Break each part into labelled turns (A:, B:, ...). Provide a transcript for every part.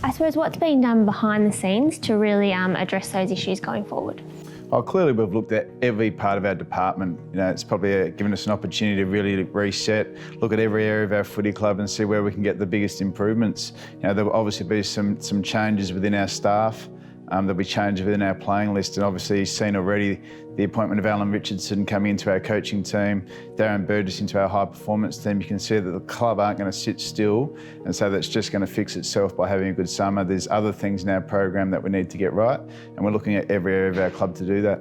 A: I suppose what's being done behind the scenes to really address those issues going forward?
B: Well, clearly we've looked at every part of our department. It's probably given us an opportunity to really reset, look at every area of our footy club and see where we can get the biggest improvements. There will obviously be some changes within our staff. There'll be changes within our playing list, and obviously you've seen already the appointment of Alan Richardson coming into our coaching team, Darren Burgess into our high performance team. You can see that the club aren't going to sit still and say that's just going to fix itself by having a good summer. There's other things in our program that we need to get right, and we're looking at every area of our club to do that.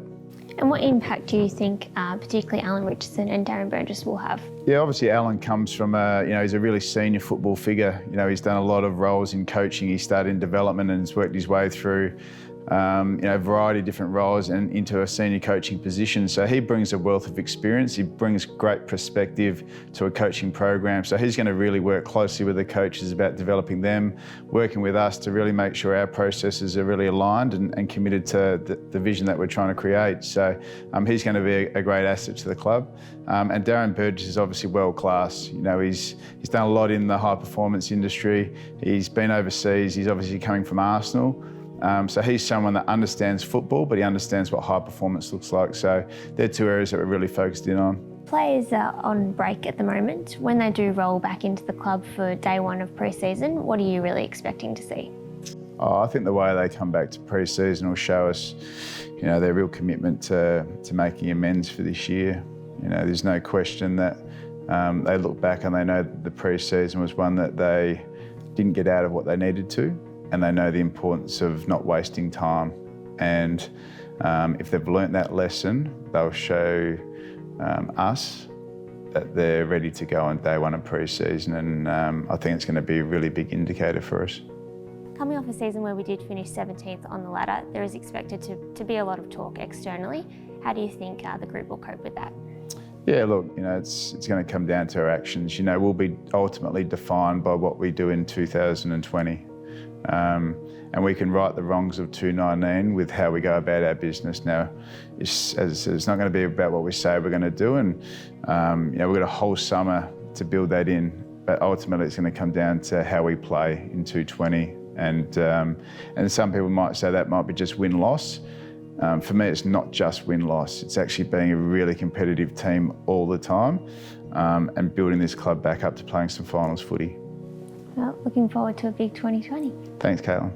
A: And what impact do you think particularly Alan Richardson and Darren Burgess will have?
B: Yeah, obviously Alan comes from he's a really senior football figure. He's done a lot of roles in coaching. He started in development and has worked his way through a variety of different roles and into a senior coaching position. So he brings a wealth of experience. He brings great perspective to a coaching program. So he's going to really work closely with the coaches about developing them, working with us to really make sure our processes are really aligned and committed to the vision that we're trying to create. So he's going to be a great asset to the club. And Darren Burgess is obviously world class. He's done a lot in the high performance industry. He's been overseas. He's obviously coming from Arsenal. So he's someone that understands football, but he understands what high performance looks like. So they're two areas that we're really focused in on.
A: Players are on break at the moment. When they do roll back into the club for day one of pre-season, what are you really expecting to see?
B: I think the way they come back to pre-season will show us, their real commitment to making amends for this year. There's no question that they look back and they know that the pre-season was one that they didn't get out of what they needed to. And they know the importance of not wasting time. And if they've learnt that lesson, they'll show us that they're ready to go on day one of pre-season. And I think it's going to be a really big indicator for us.
A: Coming off a season where we did finish 17th on the ladder, there is expected to be a lot of talk externally. How do you think the group will cope with that?
B: Yeah, look, it's going to come down to our actions. We'll be ultimately defined by what we do in 2020. And we can right the wrongs of 2019 with how we go about our business. Now, it's not going to be about what we say we're going to do, and we've got a whole summer to build that in. But ultimately, it's going to come down to how we play in 2020. And some people might say that might be just win-loss. For me, it's not just win-loss. It's actually being a really competitive team all the time and building this club back up to playing some finals footy.
A: Well, looking forward to a big 2020.
B: Thanks, Caitlin.